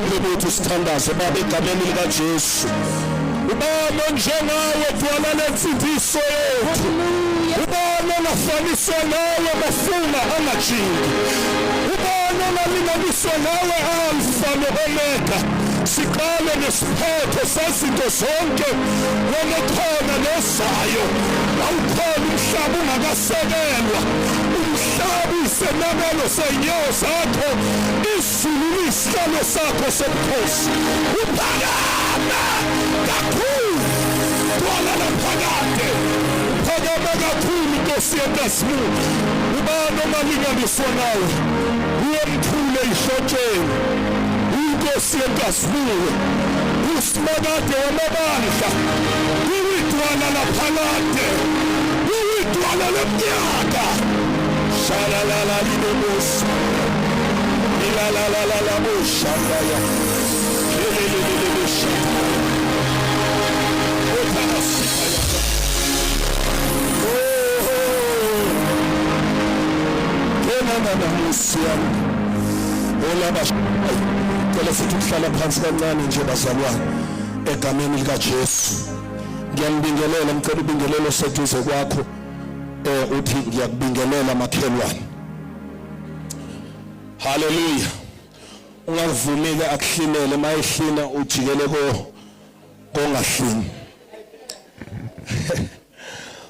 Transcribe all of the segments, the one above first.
bonke bethu sithandaze Baba egameni lika Jesu. Ubaba njengawe dwala lensindiso yethu. Ubaba nafaniswa nawe mafuna angajingi. Ubaba nalinganiswa nawe Alfa no-Omega. Siqale nesiphetho sezinto zonke wena khona nezayo. Awukhona umhlaba ungakasekelwa. Umhlaba isenamelo senyawo zakho. Izulu lisihlalo sakho sobukhosi. Uphakama kakhulu dwala laphakade. Uphakama kakhulu Nkosi yenkazimulo. Ubani omalinganiswa nawe uyemthule ihlotsheni. Inkosi yenkazimulo usimakade wamabandla uyidwala laphakade uyidwala leminyaka shalalala linemusa ilalalala boshaya lelelelelesha othakasifaya kenana musiyami olaba Kele sithi kuhlala phansi kancane nje bazalwane egameni lika Jesu. Ngiyambingelela ngicela ubingelelo seduze kwakho uthi ngiyakubingelela makhelwane. Hallelujah. Ungavumile akuhlinele mayihlina ujikele kongahlini.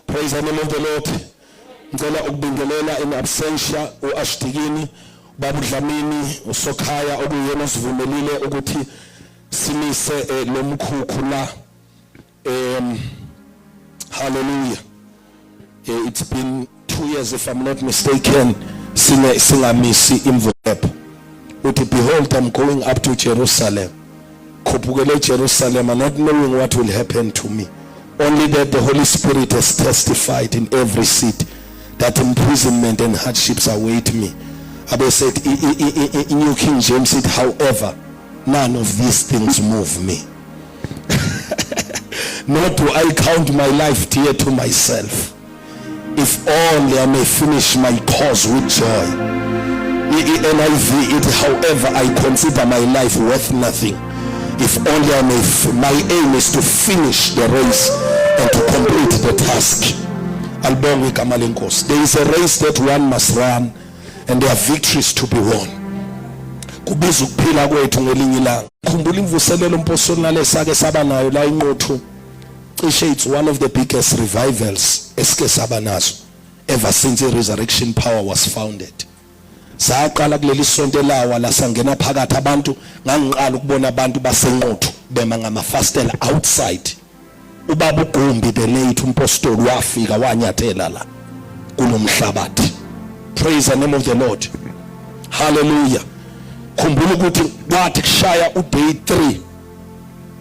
Praise the name of the Lord. Ngicela ukubingelela in absentia uAshdikini Baba Dlamini uSokhaya okuyena sivumelile ukuthi simise lo mkhukhu la. Hallelujah. It's been 2 years if I'm not mistaken singamisi imvulo. Uthi behold I'm going up to Jerusalem. Khupukele Jerusalem and not knowing what will happen to me. Only that the Holy Spirit has testified in every seat that imprisonment and hardships await me. Abba said in New King James it, however, none of these things move me. Nor do I count my life dear to myself, if only I may finish my course with joy. NIV it, however, I consider my life worth nothing, if only I may my aim is to finish the race and to complete the task. Albonge Kamalenkos. There is a race that one must run, and there are victories to be won. Kubiza ukuphila kwethu ngelinye ilanga. Khumbula imvuselelo mpostoli nalesake saba nayo la inqothu. Cishe it's one of the biggest revivals esike saba nazo ever since the resurrection power was founded. Saqala kuleli sonto lawa lasangena phakathi abantu ngangiqala ukubona abantu basenqothu bema ngamafastela outside. Ubaba uGumbi the late umpostoli wafika wanyathela la kulomhlabathi. Praise the name of the Lord. Hallelujah. Khumbula ukuthi kwathi kushaya uday 3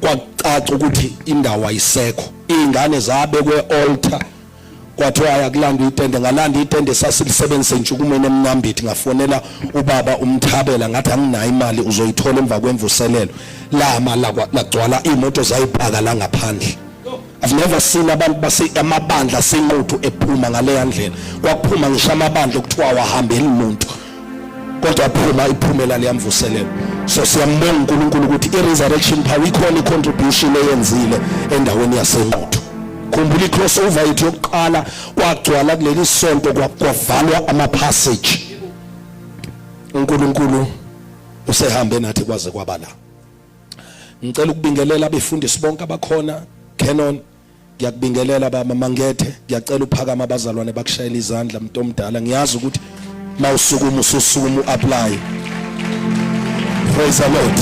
kwacaca ukuthi indawo ayisekho. Izingane zabekwe altar. Kwathiwa ayakulanda itende ngalanda itende sasilisebenzise ntshukumeni emnambithi ngafonela ubaba umthabela ngathi anginayo imali uzoyithola emva kwemvuselelo. Lama lagcwala imoto zayibhaka la ngaphandle. I've never seen abantu base amabandla senqothu ephuma ngale ndlela. Kwaphuma ngisho amabandla okuthiwa wahambeli umuntu. Kodwa phuma iphumela liyamvuselelo. So siyambonga uNkulunkulu ukuthi i-resurrection power ikhona i-contribution eyenzile endaweni yasenqothu. Khumbula i-crossover yethu yokuqala kwagcwala kuleli sonto kwavalwa ama-passage. uNkulunkulu usehambe nathi kwaze kwabala. Ngicela ukubingelela abefundisi bonke abakhona. Canon ngiyakubingelela baba Mangethe, ngiyacela uphakama abazalwane bakushayela izandla umuntu omdala. Ngiyazi ukuthi mawusukuma ususukuma uapply. Praise the Lord.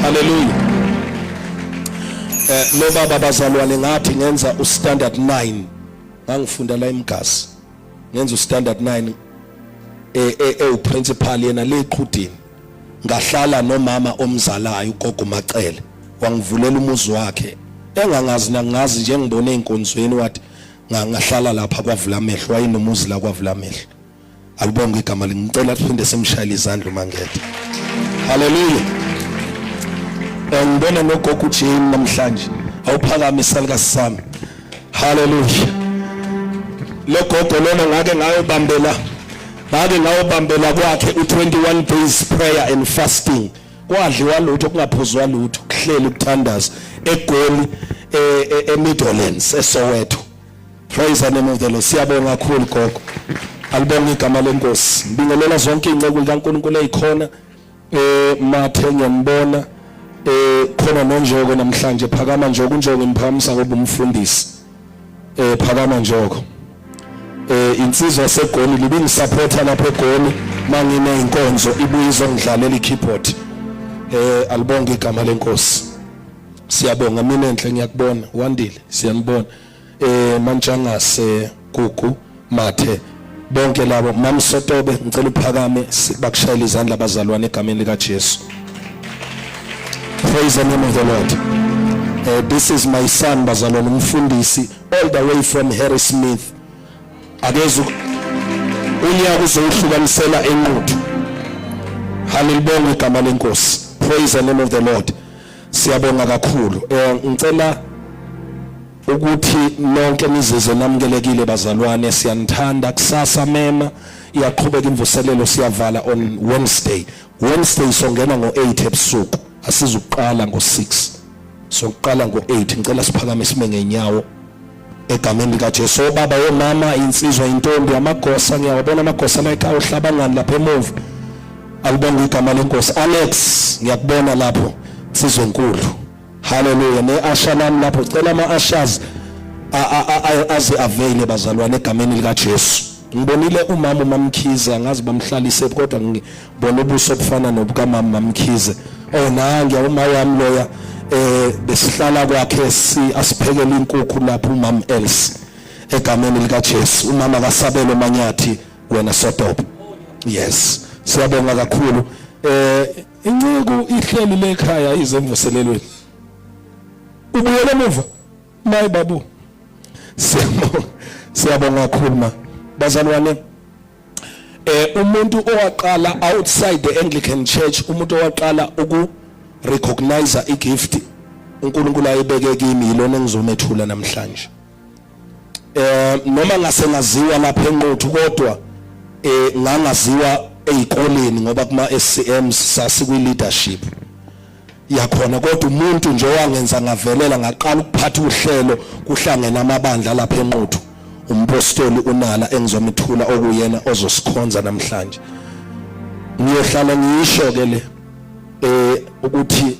Hallelujah. Lo baba abazalwane ngathi ngenza ustandard 9 ngangifunda la eMgasi. Ngenza ustandard 9 principal yena leqhudini. Ngahlala nomama omzalayo ugogo Macele wangivulela umuzi wakhe. Engangazi nangazi nje ngibone einkonzweni wathi ngahlala lapha kwavula amehlo wayinomuzi la kwavula amehlo. Alibonge igama ngicela siphinde simshayile izandla Mangethe. Hallelujah. Ngibona nogogo uJane namhlanje awuphakama isalika sami. Hallelujah. Lo gogo lona ngake ngayobambela kwakhe u21 days prayer and fasting kwadliwa lutho kungaphuzwa lutho kuhleli ukuthandaza eGoli eMidlands eSoweto. Praise the name of the Lord. Siyabonga kakhulu gogo. Alibonga igama lenkosi. Ngibingelela zonke inceku kaNkulunkulu ezikhona mathe ngiyambona khona noNjoko namhlanje phakama Njoko uNjoko imphamisa ngoba umfundisi phakama Njoko insizwa seGoli libingi supporter lapha eGoli mangine inkonzo ibuyizo ngidlalela ikeyboard alibonga igama lenkosi. Siyabonga mina enhle ngiyakubona wandile siyanibona Manjangase Gugu Mathe bonke labo mamsotobe ngicela uphakame bakushayela izandla abazalwane egameni lika Jesu. Praise the name of the Lord. This is my son bazalwane umfundisi all the way from Harrismith. Akezu unyaka uzohlukanisela enquthu. Hallelujah igama lenkosi. Praise the name of the Lord. Siyabonga kakhulu. Ngicela ukuthi nonke nizizwe namukelekile bazalwane siyanithanda kusasa mema iyaqhubeka imvuselelo siyavala on Wednesday songena ngo8 ebusuku asizuqala ngo6 soqala ngo8 ngicela siphakame sime ngenyawo egameni lika Jesu. Baba womama insizwa intombi amagosa ngiyabona amagosa la ekhaya uhlabangani lapha emuva alibonga igama lenkosi. Alex ngiyakubona lapho sizwe enkulu. Hallelujah. Ne ashalam lapho cela ama ashas aze avail bazalwane egameni lika Jesu. Ngibonile umama uMamkhize ngazi bamhlalise kodwa ngibona ubuso obufana nobukamama Mamkhize. Nangi uma wami loya besihlala kwakhe asiphekele inkukhu lapho umama Elsie egameni lika Jesu. Umama kaSabelo Manyathi wena Sotopo. Yes. Siyabonga kakhulu. Inceku ihleli lekhaya izemvuselelweni. Ubuyele emuva mayi babu. Siyabonga kakhulu bazalwane. Umuntu owaqala outside the Anglican Church, umuntu owaqala uku recognize igift uNkulunkulu ayibeke kimi yilona engizomethula namhlanje. Noma ngasengaziwa lapha enquthu kodwa ngangaziwa ezikoleni ngoba kuma SCMs sasikwi leadership yakhona kodwa umuntu nje wangenza ngavelela ngaqala ukuphatha uhlelo kuhlangene amabandla lapha enquthu umpostoli uNala engizomethula okuyena ozosikhonza namhlanje. Ngiyohlala ngisho ke le ukuthi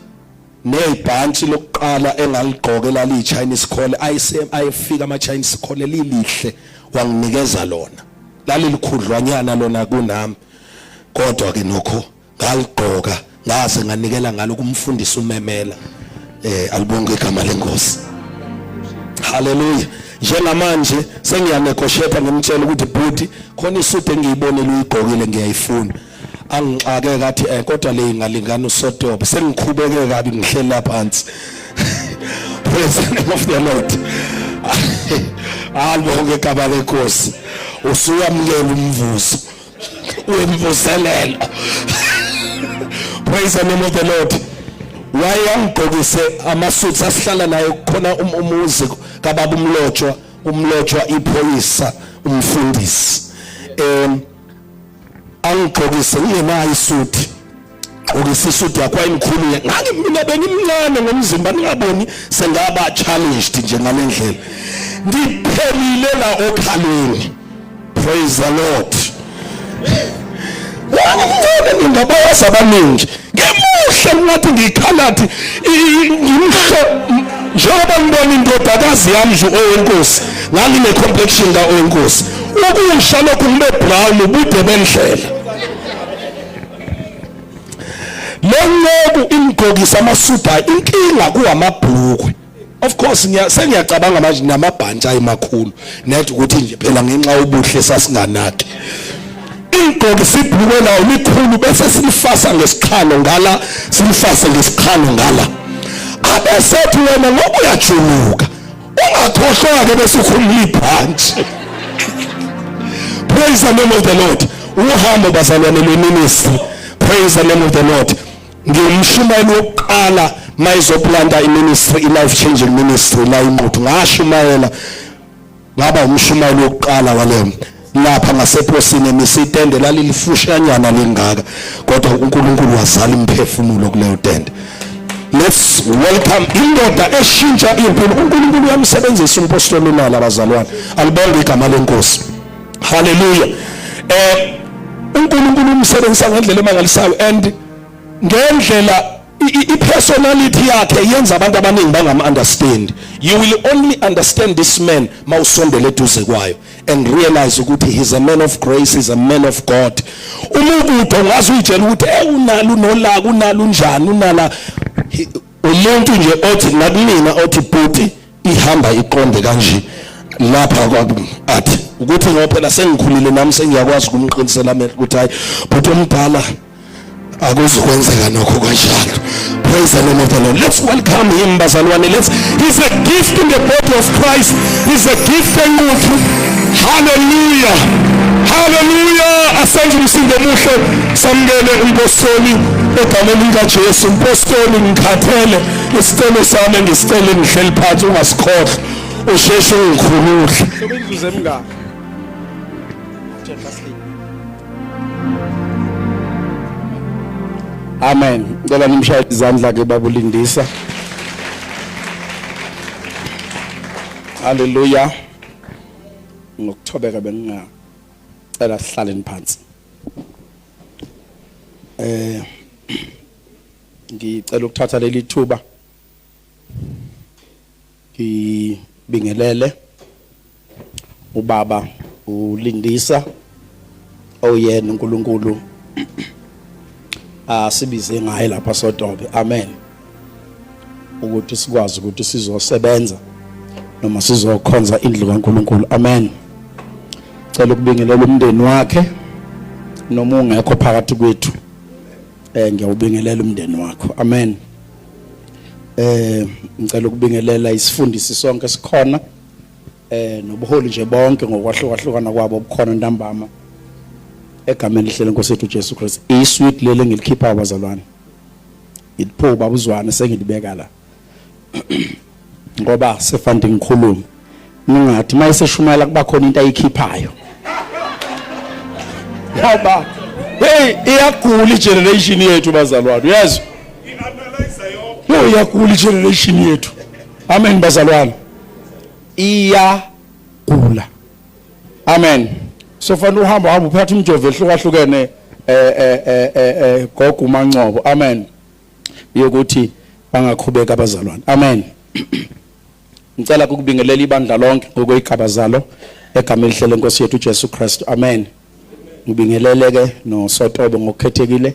nezibhantshi lokuqala engaligqokela li Chinese Call ayifika ama Chinese Call lilihle wanginikeza lona lali likhudlwanyana lona kunami kodwa ke nokho ngaligqoka ngaze nganikela ngalo kumfundisi uMemela. Alibonge igama lenkosi. Hallelujah. Njengamanje sengiyanegotiate ngimtshela ukuthi bhuti khona isudu engiyibonile uyigqokile ngiyayifuna. Angixake kathi kodwa le ingalingana uSotopo sengikhubeke kabi ngihlela phansi. Praise the name of the Lord. Alibonge igama lenkosi. Usuyamukela umvuzo. Uyemvuselelo. Praise the name of the Lord. Wayangqokise amasuthi asihlala naye khona umuzi kababa umlotshwa iphoyisa umfundisi. Angqokise ngenayo isuthi. Okisisuthi yakwa imkhulu mina bengimncane ngomzimba ningaboni sengaba challenged nje ngalendlela. Ngiphelile la okhalweni. Praise the Lord. Ngicela ningabaza abaningi. Ngemuhle ngathi ngikhalathi ngimhle njengoba ngibona indodakazi yami nje owenkosi ngangine complexion ka owenkosi. Ukusha lokhu ngibe brown ubude bendlela. Lonke imgqokisa amasuda inkinga kuhamabhlukwe. Of course sengiyacabanga manje namabhantshi ayimakhulu nethi ukuthi nje phela ngenxa ubuhle sasinganaki. Ingqondo sibhukwe lawo likhulu bese silifasa ngesikhalo ngala silifase ngesikhalo ngala. Abesethi wena ngoba uyajuluka ungakhohlwa ke bese ukhulula ibhantshi. Praise the name of the Lord. Uhambo bazalwane lweministry. Praise the name of the Lord. Ngimshumayeli wokuqala mayizoplanta iministry life changing ministry la imuntu ngashumayela ngaba umshumayeli wokuqala wale lapha ngaseposini misitende lalilifushanyana lingaka kodwa uNkulunkulu wazala imphefumulo kuleyo tende. Let's welcome indoda eshintsha impilo. uNkulunkulu uyamsebenzisa umpostoli nala abazalwane. Alibonge igama lenkosi. Hallelujah. uNkulunkulu umsebenzisa ngendlela emangalisayo and ngendlela i-personality yakhe yenza abantu abaningi bangam-understand. You will only understand this man mawusondele eduze kwayo and realize ukuthi he's a man of grace, he's a man of God. Umuntu ngazi uyitshela ukuthi unalo nolaka, unalo njani, unala umuntu nje othi nakumina othi bhuti ihamba iqonde kanje lapha kwabi athi ukuthi ngoba phela sengikhulile nami sengiyakwazi ukumqinisela amehlo ukuthi hayi bhuti omdala akuzokwenzeka nokho kanjalo. Praise the name of the Lord. Let's welcome him bazalwane. He's a gift in the body of Christ. He's a gift enkulu. Hallelujah. Hallelujah. Asengimsinde muhle samukele umpostoli egameni likaJesu. Umpostoli ngikhathele isicelo sami ngisicele ngihleli phansi ungasikhohle. Usheshe ungikhulule. Sobenduze emngaka. Amen. Ngicela nimshaye izandla ke babulindisa. Hallelujah. Ngokuthobeka bengicela sihlaleni phansi. Ngicela ukuthatha leli thuba. Ngibingelele ubaba ulindisa oyena uNkulunkulu sibize ngaye lapha sodobe. Amen. Ukuthi sikwazi ukuthi sizosebenza noma sizokhonza indlu kaNkulunkulu. Amen. Cela ukubingelela umndeni wakhe noma ungekho phakathi kwethu. Ngiyawubingelela umndeni wakho. Amen. Ngicela ukubingelela isifundisi sonke sikhona nobuholi nje bonke ngokwahlukahlukana kwabo obukhona ntambama egameni lihle lenkosi yethu Jesu Kristu. Isweet lele ngilikhipha abazalwane. Ipho babuzwane sengilibeka la. Ngoba sefandi ngikhuluma. Ningathi mayiseshumayela kuba khona into ayikhiphayo. Yaba. Hey, iyagula generation yethu bazalwane. Uyezwa? Iyagula generation yethu. Amen bazalwane. Iyagula. Amen. So fanele uhamba uphathe umjovo ehlukahlukene gogo uMancoko. Amen. Yokuthi bangakhubeka abazalwane. Amen. Ngicela ukubingelela ibandla lonke ngokwegaba zalo egameni lihle lenkosi yethu Jesu Kristu. Amen. Ngibingelele ke noSotobo ngokukhethekile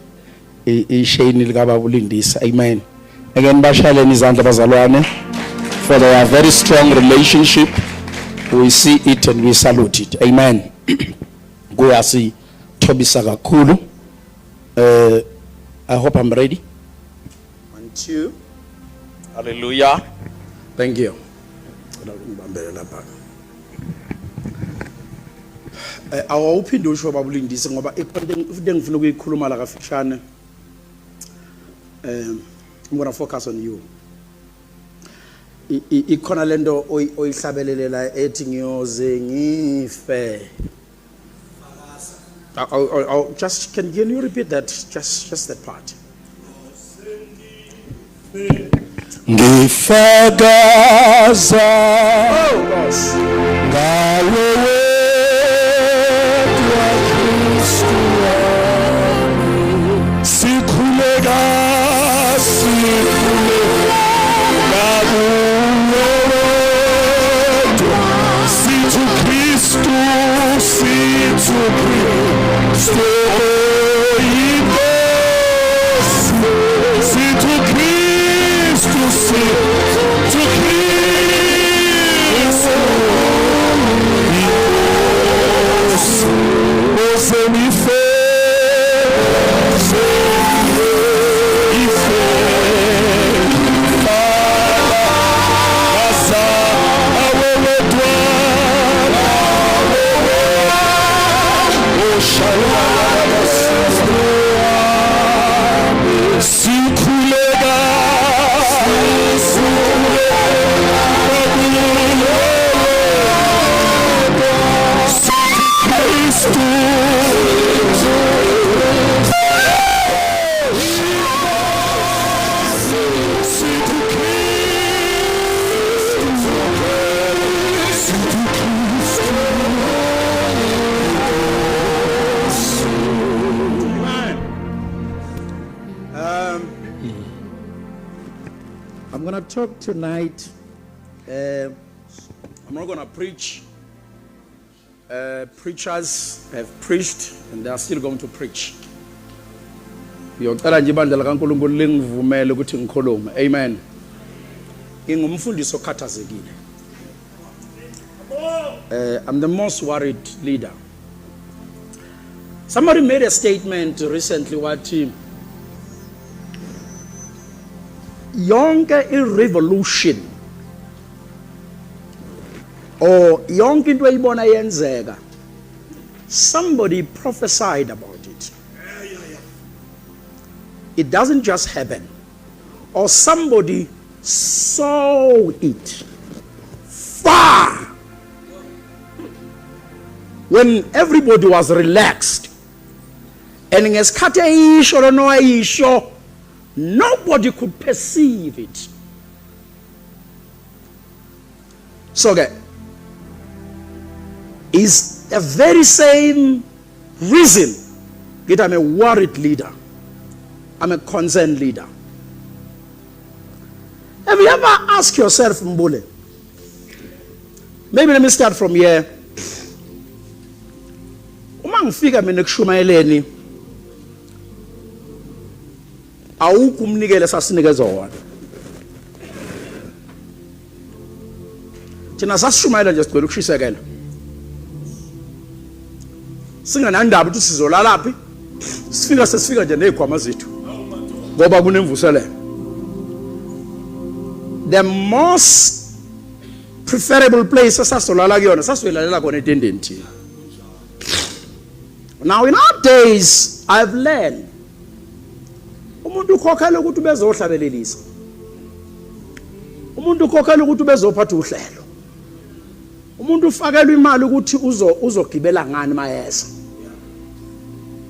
ishayini lika babulindisa. Amen. Again bashaleni izandla abazalwane for their very strong relationship. We see it and we salute it. Amen. Kuyasi thobisa kakhulu. I hope I'm ready. 1, 2. Hallelujah. Thank you. Awuphinde usho babulindise ngoba iphinde ngifuna ukuyikhuluma la kafishane. I'm going to focus on you. Ikhona lento oyihlabelelela ethi ngiyoze ngife. Just can you repeat that? Just that part. Ngifakaza ngawe wedwa Kristu sikhuleka situ Kristu I'm going to talk tonight. I'm not going to preach. Preachers have preached and they are still going to preach. Ngiyocela nje ibandla likaNkulunkulu lingivumele ukuthi ngikhulume. Amen. Ngingumfundisi okhathazekile. I'm the most worried leader. Somebody made a statement recently wathi yonke i-revolution or yonke into eyibona yenzeka, somebody prophesied about it. It doesn't just happen. Or somebody saw it far when everybody was relaxed. And ngesikhathi eyisho lo noyisho, nobody could perceive it. So is the very same reason that I'm a worried leader. I'm a concerned leader. Have you ever asked yourself, Mbule? Maybe let me start from here. Uma ngifika mina ekushumayeleni, awukho umnikelo sasinikezwa wona. Thina sasishumayela nje sigcwele ukushisekela. Singanandaba ukuthi sizolala laphi. Sesifika nje nezikhwama zethu. Ngoba kunemvuselelo. The most preferable place sasolala kuyona sasoyilalela khona etendeni thina. Now in our days I've learned umuntu ukhokhela ukuthi bezohlabelelisa. Umuntu ukhokhela ukuthi bezophatha uhlelo. Umuntu ufakelwa imali ukuthi uzogibela ngani mayeza.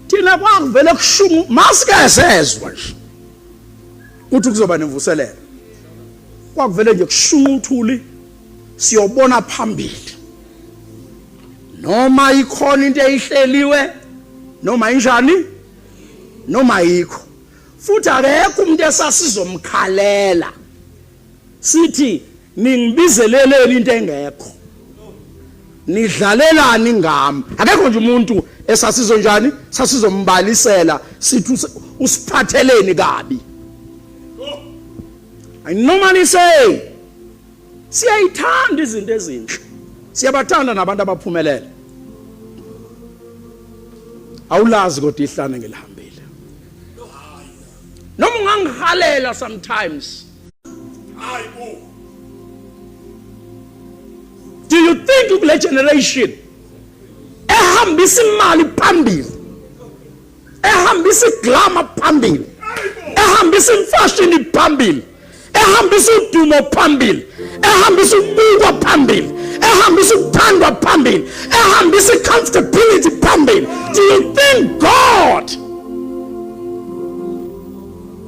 Thina kwakuvele kushumu masike sezwe nje. Uthi kuzoba nemvuselelo. Kwakuvele nje kushuma uthuli siyobona phambili. Noma ikhona into eyihleliwe, noma injani, noma yikho. Futhi akekho umuntu esasizomkhalela. Sithi ningibizeleleni into engekho. Nidlalelani ngami. Akekho nje umuntu esasizonjani, sasizombalisela sithi usiphatheleni kabi. I normally say, siyayithanda izinto ezinhle. Siyabathanda nabantu abaphumelele. Awulazi kodwa ihlane ngelihambile. Noma ungangihalela sometimes. Do you think kule generation ehambisa imali phambili, ehambisa iglamour phambili, ehambisa imfashion phambili, ehambisa udumo phambili, ehambisa ukubukwa phambili, ehambisa ukuthandwa phambili, ehambisa comfortability phambili? Do you think God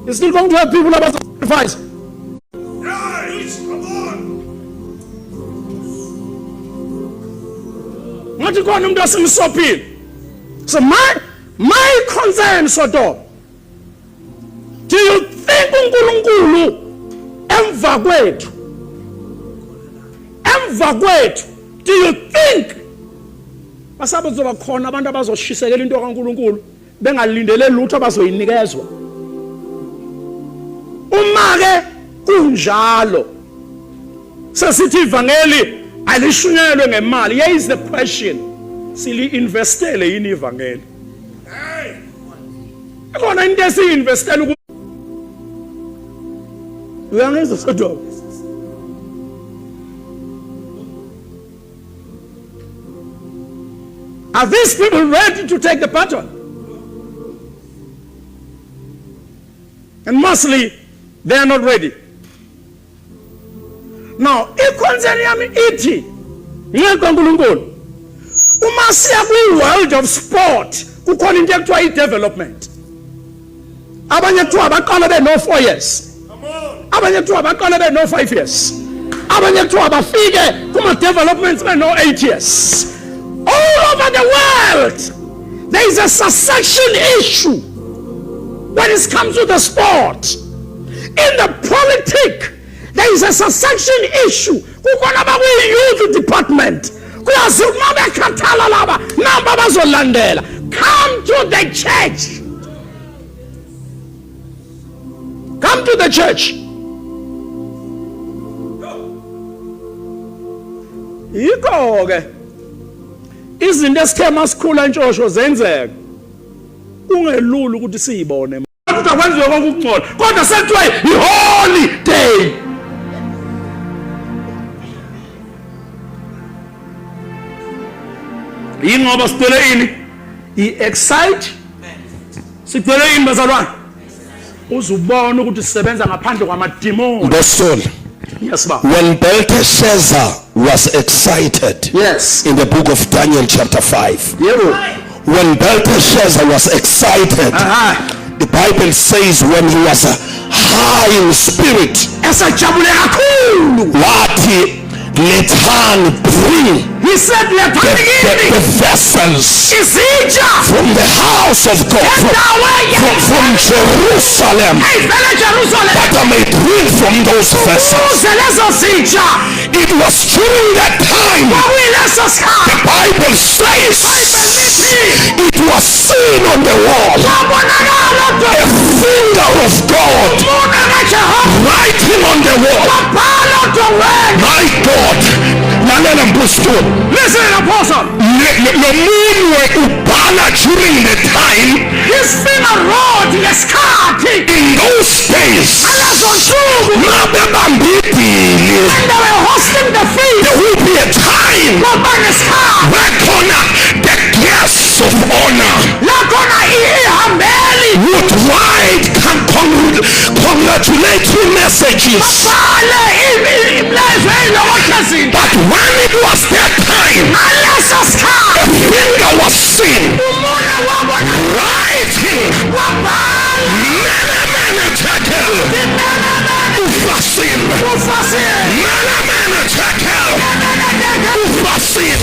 is still going to have people about sacrifice? Ngathi khona umuntu asimsophile. So my concern Sodom, do you think uNkulunkulu emva kwethu, do you think basabazoba khona abantu abazoshisekela into kaNkulunkulu bengalindele lutho abazoyinikezwa? Uma ke kunjalo sesithi ivangeli alishunyelwe ngemali. Here is the question. Sili investele yini ivangeli? Khona into esiyinvestele ku uyangizwa Sodom. Are these people ready to take the baton? And mostly they are not ready. Now, ikhonzeni yami ithi ngekuNkulunkulu uma siya kwi-world of sport kukhona into ekuthiwa i-development. Abanye kuthiwa baqala beno 4 years, abanye kuthiwa baqala beno 5 years, abanye kuthiwa bafike kuma-developments beno 8 years. All over the world there is a succession issue when it comes to the sport. In the politic There is a succession issue. Kukhona bakwi-youth department. Kuyazi uma bekhathala laba namba bazolandela. Come to the church. Come to the church. Yikho-ke izinto esithe masikhula ntshosho zenzeka kungelula ukuthi siyibone kodwa kwenziwe konke ukungcola kodwa sekuthiwa i-holy day. Yingoba sicele ini i-excite sicele ini bazalwane uzubona ukuthi sisebenza ngaphandle kwamadimoni. Bosol. Yes, ba. When Belteshazzar was excited, Yes. in the book of Daniel chapter 5, Yebo. when Belteshazzar was excited, the Bible says when he was high in spirit, Esajabule kakhulu. wathi lethan bring He said lethani the vessels izitsha from the house of God, from Jerusalem, eyivela eJerusalem that I may drink from those vessels. ukuze lezo zitsha It was during that time, kwakuyileso the sikhathi Bible says, it was seen on the wall, kwabonakala the finger of God umuntu kaJehova writing on the wall. wabhala odongweni. My God, lalela mbusto, Listen, apostle, lo munwe ubhala during the time, his finger wrote ngesikhathi in those days, lezo nsuku nabebambidili, when they were hosting the feast. there will be a time Kwaba nesikhathi where khona the guests of honor lakhona ihambeli would write congratulatory messages. bale imlezo eyilokotezini But when it was that time, ngaleso a sikhathi finger was seen umuntu wabona writing wabhala mene tekel ufasin mene tekel ufasin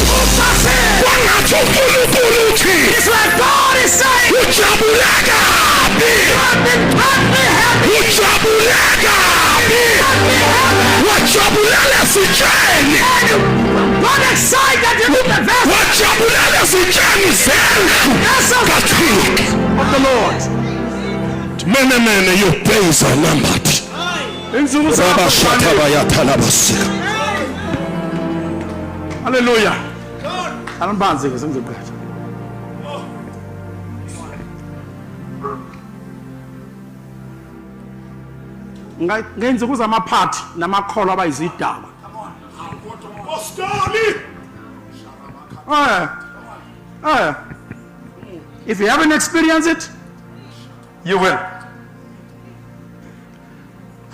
wangatsho uNkulunkulu uthi It's like God is saying, ujabuleka you have been totally happy, ujabuleka wajabulela sitsheni God excited you with the vessel wajabulela sitsheni zendlu kaThixo. of the Lord. Mene your days are numbered. Insuku zakho Rabashata zifanele. bayatalabasika. Hallelujah. Alambanzi ke sengizoqeda. Ngenza kuzamaphathi namakholo abayizidaba. If you haven't experienced it, you will.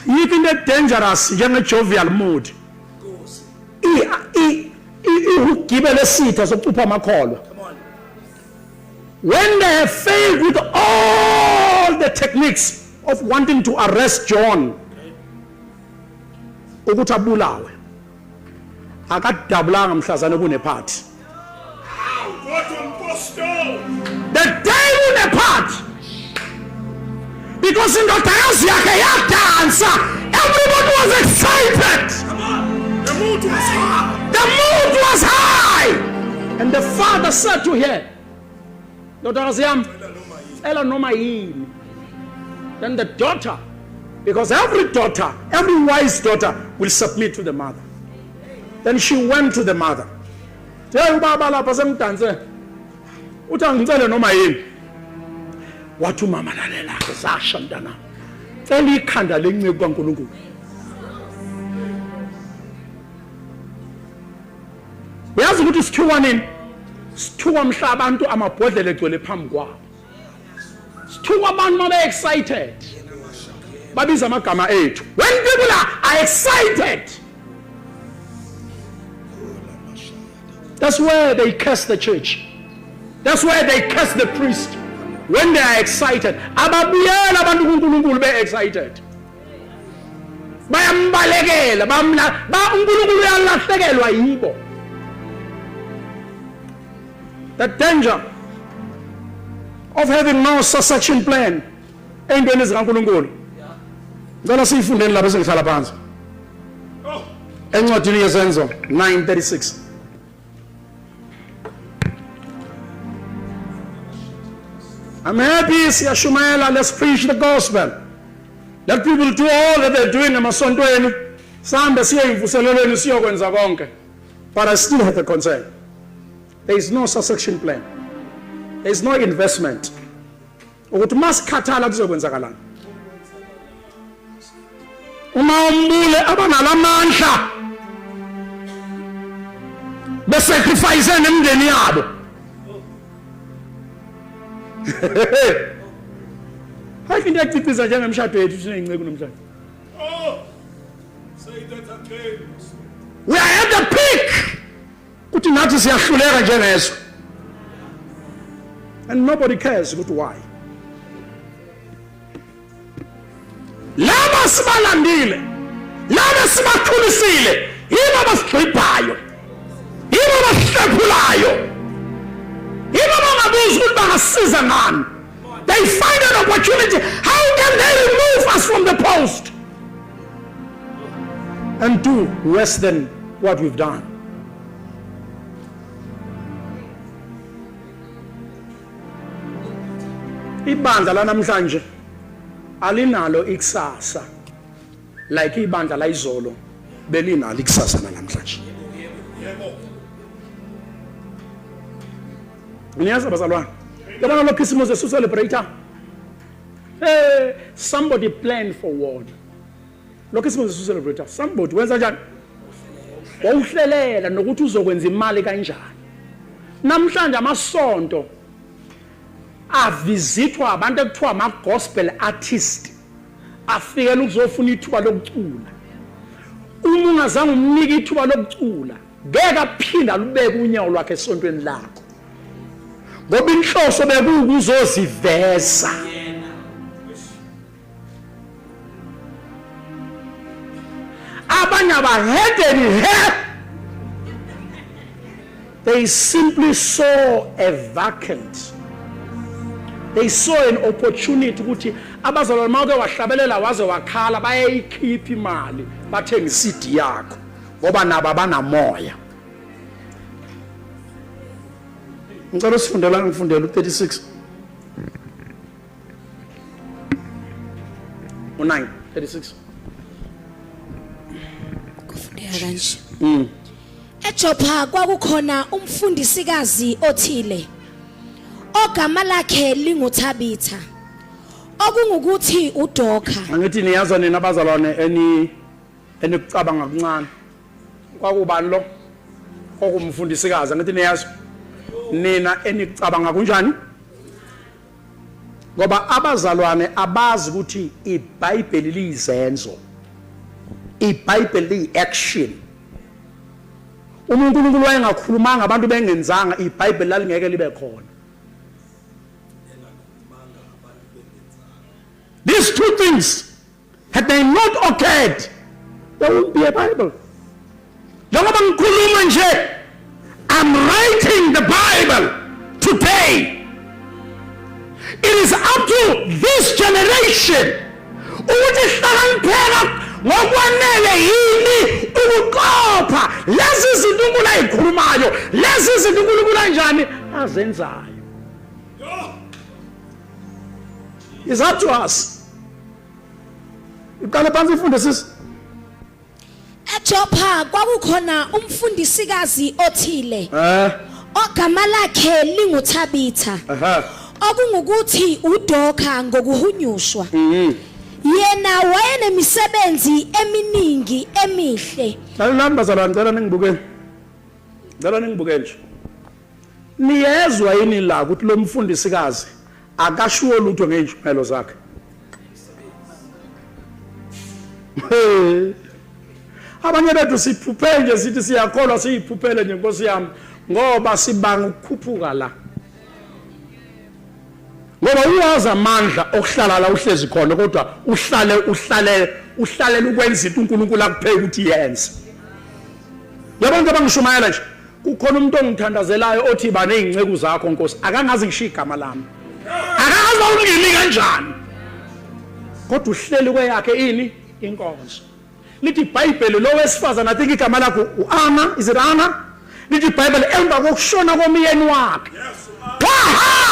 Yikho into dangerous njenge-jovial mood. Ihugibele esitha sokucupha amakholwa. When they have failed with all the techniques of wanting to arrest John, ukuthi abulawe, akadabulanga mhlazane kunephathi. The day kunephathi, because indodakazi yakhe yadansa, everybody was excited. The mood was high. And the father said to her, ndodakazi yami, cela noma yini. Then the daughter, because every daughter, every wise daughter will submit to the mother. Then she went to the mother. Ubaba lapha semdanse. Uthi angicele noma yini. Wathi umama lalela ke sasha mntana. Cela ikhanda lenceke kaNkulunkulu. Uyazi ukuthi sithuwa nini? Sithuwa mhla abantu amabhodlela egcwele phambi kwabo. Sithuwa abantu mabe excited. Babiza amagama ethu. When people are excited, that's where they curse the church. That's where they curse the priest. When they are excited, ababuyela abantu kuNkulunkulu be excited. Bayambalekela, uNkulunkulu uyalahlekelwa yibo. The danger of having no succession plan ey'ntweni zikaNkulunkulu. Ngicela siyifundeni lapha sengihlala phansi. encwadini yesenzo 9:36. I'm happy siyashumayela, let's preach the gospel. Let people do all that they're doing emasontweni. Sambe siye imvuselelweni siyokwenza konke. But I still have a concern. There is no succession plan. There is no investment. Ukuthi masikhathala kuzokwenzakalana. Uma umbule abanalamandla besacrifice nemndeni yabo. Hayi into eciciza njengemshado yethu sinengceke namhlanje. Say that again. We are at the peak. Kuthi nathi siyahluleka njengezo. And nobody cares ukuthi why. Laba sibalandile, laba sibathulisile, yibo abasigxibhayo, yibo abasihlephulayo, yibo abangabuzi ukuthi bangasiza ngani. They find an opportunity. How can they remove us from the post and do worse than what we've done? Ibandla lanamhlanje alinalo ikusasa like ibandla la izolo belinalo ikusasa namhlanje. Niyazi bazalwane, yabona lo Christmas esu celebrator. Hey, somebody planned for war. Lo Christmas esu celebrator, somebody wenza njani? Wawuhlelela nokuthi uzokwenza imali kanjani. Namhlanje amasonto avisitwa abantu ekuthiwa ama gospel artist afikela ukuzofuna ithuba lokucula. Uma ungazange umnike ithuba lokucula ngeke aphinda lubeke unyawo lwakhe esontweni lakho, ngoba inhloso bekuzoziveza. Abanye abahedeni he, they simply saw a vacant. They saw an opportunity ukuthi abazalwane mawuke wahlabelela waze wakhala bayayikhipha imali bathenga iCD yakho ngoba nabo abanamoya. Ngicela usifundela ngifundele u36 u9:36 kufundeka kanje. eJopha kwakukhona umfundisikazi othile ogama lakhe linguThabitha, okungukuthi uDokha. Angithi niyazwa nina abazalwane enikucabanga kancane. Kwakubani lo okumfundisikazi? Angithi niyazwa nina enikucabanga kunjani? Ngoba abazalwane abazi ukuthi iBhayibheli liyizenzo, iBhayibheli liyi-action. Uma uNkulunkulu wayengakhulumanga abantu bengenzanga, iBhayibheli lalingeke libe khona. These two things, had they not occurred, there wouldn't be a Bible. Njengoba ngikhuluma nje, I'm writing the Bible today. It is up to this generation ukuthi hlakaniphela ngokwanele yini ukuqopha lezi zinto uNkulunkulu ayikhulumayo, lezi zinto uNkulunkulu kanjani azenzayo. It's up to us. Iqale phansi ifunde sisi. eJopha kwakukhona umfundisikazi othile ogama lakhe linguThabitha, okungukuthi uDokha ngokuhunyushwa. Yena wayenemisebenzi eminingi emihle. Lalami bazalwane, ngicela ningibukele. Ngicela ningibukele nje. Niyezwa yini la ukuthi lo mfundisikazi akashiwo lutho ngeenjumelo zakhe? Abanye bethu siphuphe nje sithi siyakholwa siyiphuphele nje Nkosi yami ngoba sibanga ukukhuphuka la. Ngoba uyazi amandla okuhlala la uhlezi khona kodwa uhlale ukwenza into uNkulunkulu akupheke ukuthi yenze. Yabantu abangishumayela nje kukhona umuntu ongithandazelayo othi bane izingceku zakho Nkosi, akangazi ngishiya igama lami, akazi ungimi kanjani, kodwa uhleli kweyakhe ini inkonzo. lithi iBhayibheli lo wesifazana athi igama lakho uAnna, is it Anna? Lithi iBhayibheli emva kokushona komyeni wakhe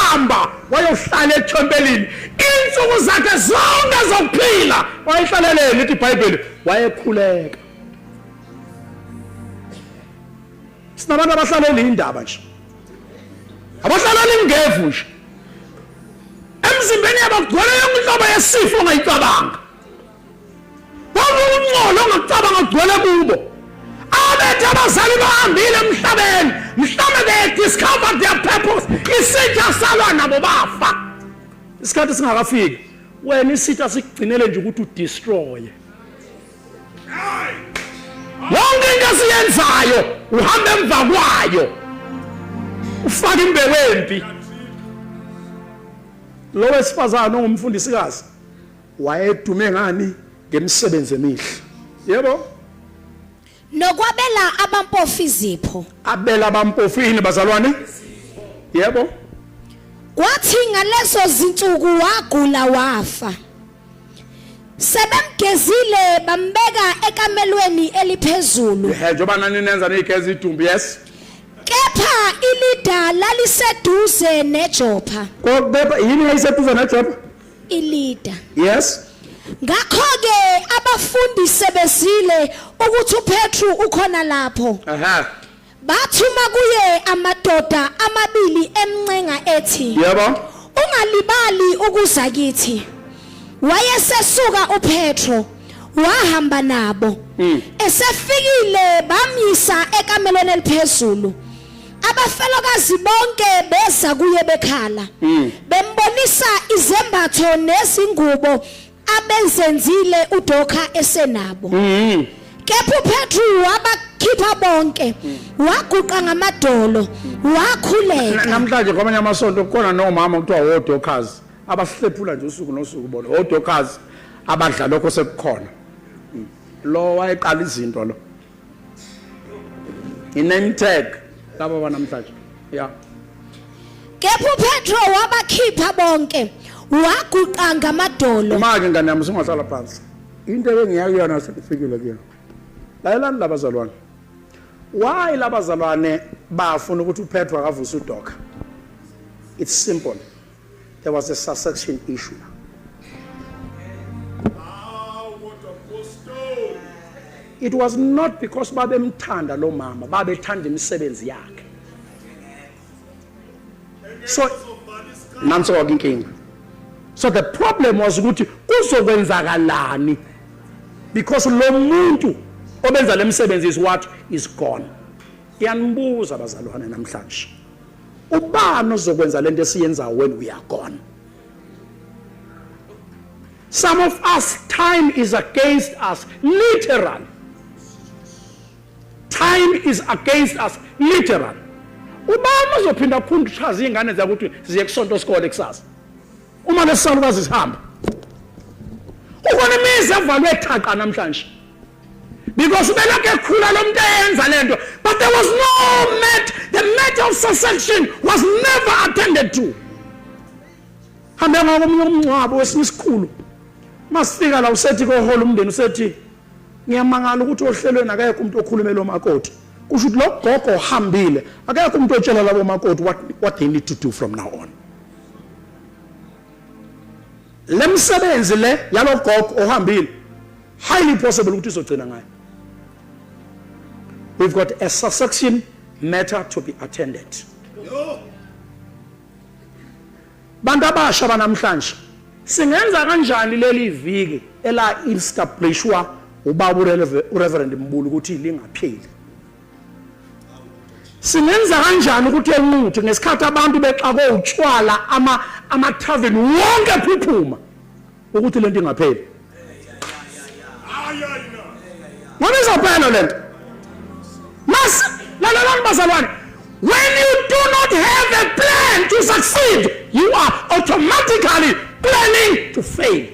wahamba wayohlala ethempelini insuku zakhe zonke zokuphila wayehlalele lithi iBhayibheli wayekhuleka. Sinabantu abahlalela indaba nje, abahlalela ingevu nje, emzimbeni yabo kugcwele yonke inhlobo yesifo ongayicabanga, wawungcolo ongacabanga kugcwele kubo. Abethu abazali bahambile emhlabeni, mhlawumbe they discovered their purpose, isitha salwa nabo bafa. Isikhathi singakafiki wena isitha sikugcinele nje ukuthi udestroye. Yonke into esiyenzayo uhamba emva kwayo ufaka imbewu empi. Lo wesifazana ongumfundisikazi wayedume ngani? Ngemisebenzi emihle. Yebo, nokwabela abampofu izipho. abela abampofu yini bazalwane? Yebo, Kwathi ngalezo zinsuku wagula wafa. Sebemgezile bambeka ekamelweni eliphezulu. njengoba nani nenza nigeza idumbu. Yes, Kepha ilida laliseduze neJopha. kodwa yini ayiseduze neJopha? Ilida. Yes, Ngakho-ke abafundi sebezile ukuthi uPetru ukhona lapho. Bathuma kuye amadoda amabili emncenga ethi, yebo, ungalibali ukuza kithi. Wayesesuka uPetro wahamba nabo. Esefikile bamisa ekamelweni eliphezulu. Abafelokazi bonke beza kuye bekhala. Bembonisa izembatho nezingubo abenzenzile uDoka esenabo. Kepha uPetru wabakhipha bonke, waguqa ngamadolo, wakhuleka. namhlanje kwamanye amasonto kukhona nomama kuthiwa woDokazi abahlephula nje usuku nosuku bona woDokazi abadla lokho sekukhona. Lo wayeqala izinto lo i-name tag labo banamhlanje. Yeah, Kepha uPetro wabakhipha bonke, waguqa ngamadolo. manje ngane yami singahlala phansi, into engiyakuyona sekufikile kuyona. Layelani labazalwane, why labazalwane bafuna ukuthi uPetro akavuse uDoka? It's simple. There was a succession issue. It was not because babemthanda lo mama, babethanda imisebenzi yakhe. So namsoka inkinga. So the problem was ukuthi kuzokwenzakalani, because lo muntu obenza lemsebenzi is what is gone. Iyanimbuza abazalwane namhlanje, ubani ozokwenza lento esiyenza when we are gone? Some of us, time is against us, literal. Time is against us, literal. Ubani ozophinda khundishaza ingane zakuthi ziye kusonto sikole kusasa uma lesalukazi sihamba? Ukhona imizi evalwe ethaqa namhlanje because belake khula lo muntu eyenza lento, but there was no the matter of succession was never attended to. Hambe ngomunye umncwabo wesinye isikhulu, masifika la usethi kohola umndeni usethi ngiyamangala ukuthi ohlelweni akayekho umuntu okhulumela lo makoti. Kusho ukuthi lo gogo ohambile akayekho umuntu otshela labo makoti what they need to do from now on. Lemsebenzi le yalo gogo ohambile highly possible ukuthi izogcina ngayo. We've got a succession matter to be attended. Bantu abasha banamhlanje singenza kanjani leli viki ela establishwa ubaba uReverend Mbulu ukuthi lingapheli? Singenza kanjani ukuthi enquthe ngesikhathi abantu bexako utshwala ama tavern wonke phuphuma ukuthi lento ingapheli? What is a lento? Mas lalalani bazalwane, when you do not have a plan to succeed, you are automatically planning to fail.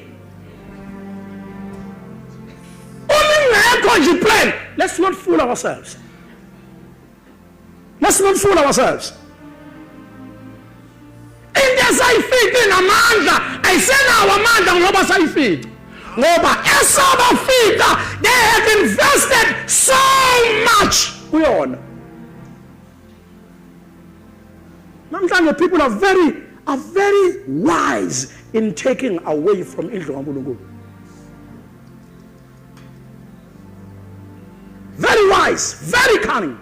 Only plan. Let's not fool ourselves. Let's not fool ourselves. Into sayifika namandla ayisena awamandla ngoba sayifika. ngoba eSouth Africa they have invested so much kuyona. Namhlanje people are very wise in taking away from indlu kaNkulunkulu. Very wise, very cunning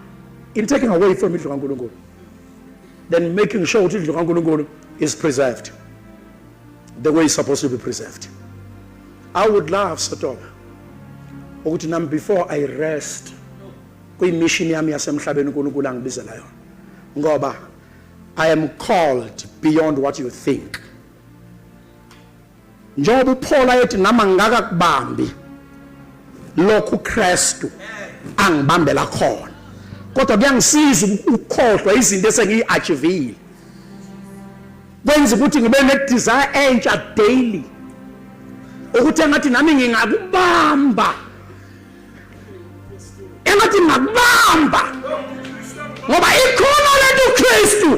in taking away from indlu kaNkulunkulu. Then making sure that indlu kaNkulunkulu is preserved the way it's supposed to be preserved. I would love Satoba ukuthi nami before I rest kwi-mission yami yasemhlabeni uNkulunkulu angibizela yona ngoba I am called beyond what you think. Njengoba uPaul ayethi nama ngakakubambi lokhu Kristu angibambela khona kodwa kuyangisiza ukukhohlwa izinto esengiyi-achievile kwenza ukuthi ngibe ne-desire entsha daily ukuthi engathi nami ngingakubamba engathi ngakubamba ngoba ikhona lethu Kristu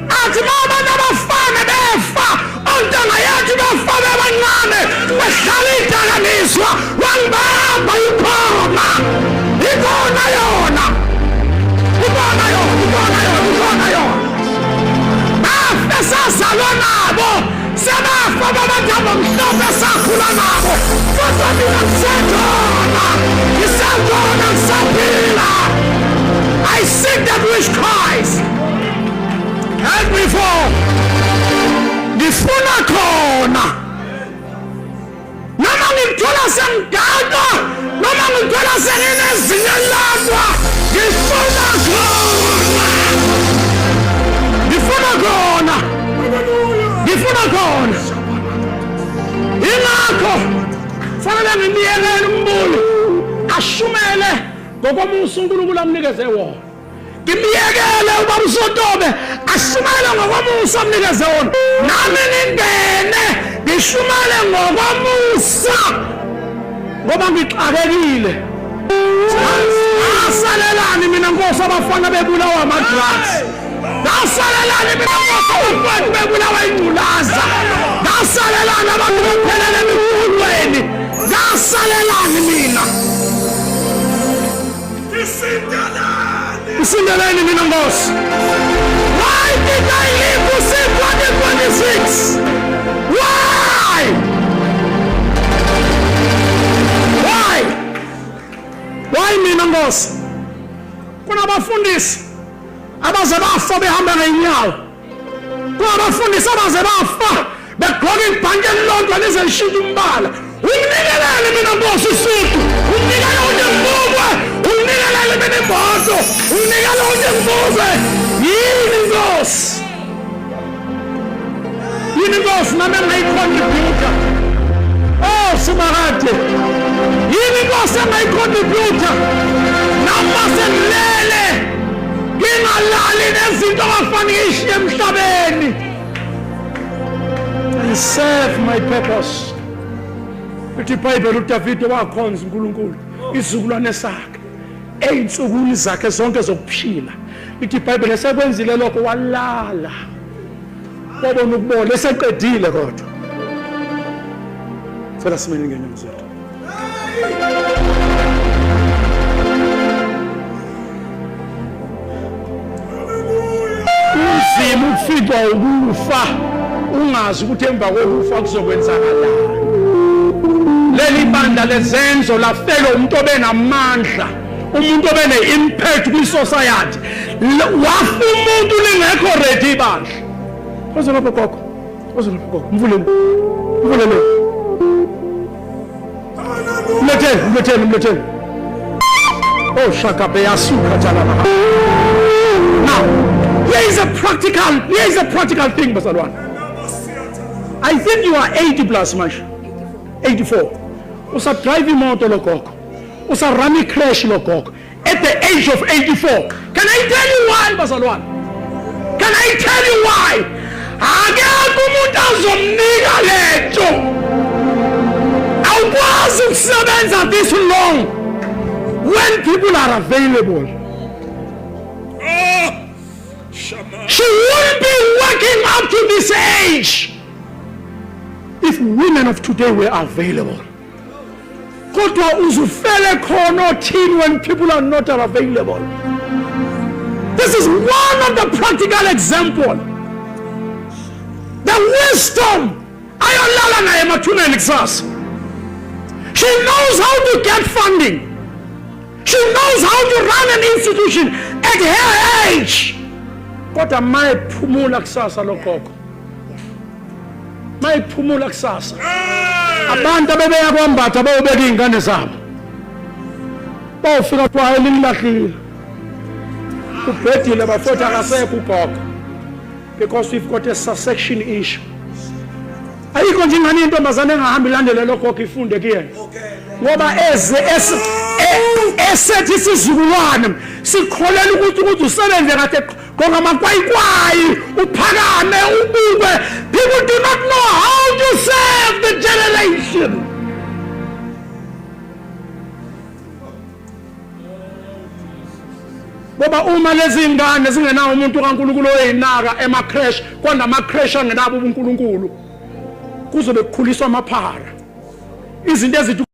athi abantu abafana befa ontanga yathi bafana abancane behlala idaganiswa wangibamba iphoma ikhona yona sazalwa nabo sebafa babantu abamhlophe sakhula nabo kodwa mina ngisakhona ngisaphila. I seek that which Christ had before. Ngifuna khona noma ngithola sengidada noma ngithola senginezinye ladwa ngifuna khona ingakho fanele ngimiyelele umbulu ashumele ngokomusa uNkulunkulu amnikeze wona. Ngimiyekele ubaba uSotobe ashumele ngokomusa amnikeze wona nami ngingene ngishumele ngokomusa ngoba ngixakekile. Asalelani mina Nkosi abafana bebulawa ama-drugs. Ngasalelani mina Nkosi abafana bebulawa ingculaza. Ngasalelani abantu bephelele emifulweni. Ngasalelani mina. Isindeleni mina Nkosi. Why did I live to see 2026? Why? Why mina Nkosi? Kuna abafundisi abaze bafa behamba ngeenyawo. Kuna abafundisi abaze bafa begqoka ibhanti elilodwa lize lishintshe umbala. Unginikelele mina Nkosi usuku. Unginikelele uNkulunkulu. Unginikelele mina imoto. Unginikelele uNkulunkulu. Yini Nkosi? Yini Nkosi nami engayicontributor. Oh Simakade. Yini Nkosi engayicontributor. Nama senilele. Ngingalali nezinto abafana ngishiye emhlabeni. And serve my purpose. Ithi iBhayibheli uDavide wakhonza uNkulunkulu izizukulwane sakhe eyinsukwini zakhe zonke zokuphila. Ithi iBhayibheli esekwenzile lokho walala. Wabona ukubola eseqedile kodwa. Fela simene ngenyanga zethu. Uzima ukufitwa ukufa ungazi ukuthi emva kokufa kuzokwenzakalani. Leli banda lezenzo lafela umuntu obenamandla, umuntu obene-impact kwi-society. Wafa umuntu lingekho ready bandla. Oze lapho gogo, oze lapho gogo, mvuleni. Mletheni. Oh shakabe yasuka thalana. Now, here is a practical thing, bazalwane. I think you are 80 plus manje. 84. Usa drive imoto logogo. Usa run crash logogo at the age of 84. Can I tell you why, bazalwane? Can I tell you why? Akekho umuntu azomnika letho. Awukwazi ukusebenza this long when people are available. She wouldn't be working up to this age if women of today were available. kodwa uzufele khona othini when people are not available. This is one of the practical example. The wisdom ayolala naye emathuneni kusasa. She knows how to get funding. She knows how to run an institution at her age. Kodwa mayiphumula kusasa lokhokho. Mayiphumula kusasa. Abantu abebeya kwambatha bayobeka izingane zabo. Bawufika kwa elingilahlile. Ubhedile bafotha akasekho ugogo. Because we've got a succession issue. Ayikho nje ingane intombazane engahambi ilandele lokhokho ifunde kuyena. Ngoba esethi isizukulwane sikholela ukuthi usebenze kade ngamakwayikwayi uphakame ubukwe. People do not know how to serve the generation. Ngoba uma lezi ingane zingenawo umuntu kaNkulunkulu oyinaka ema-crash konama-crash angenabo uNkulunkulu kuzobe kukhuliswa amaphara izinto ezithi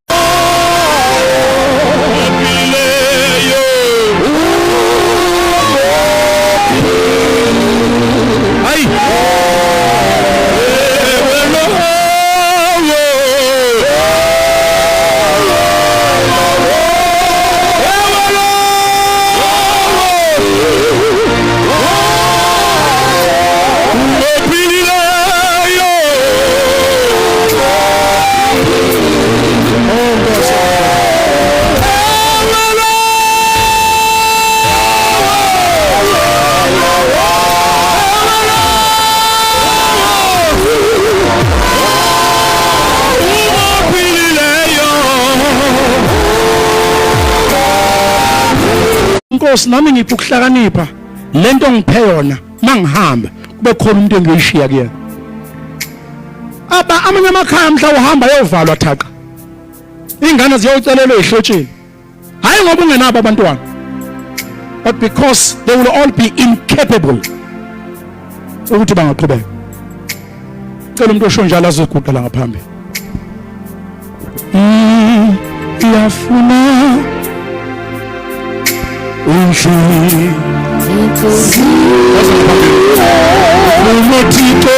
Nkosi nami ngiphi ukuhlakanipha lento ngiphe yona mangihamba kube khona umuntu engiyishiya kuyena. Amanye amakhaya mhla uhamba yovalwa thaqa. Ingane ziyocelelwa ehlotsheni. Hayi ngoba ungenabo abantwana. But because they will all be incapable ukuthi bangaqhubeka. Cela umuntu osho njalo azoguqa la ngaphambili. Iyafuna Unchi Umuthito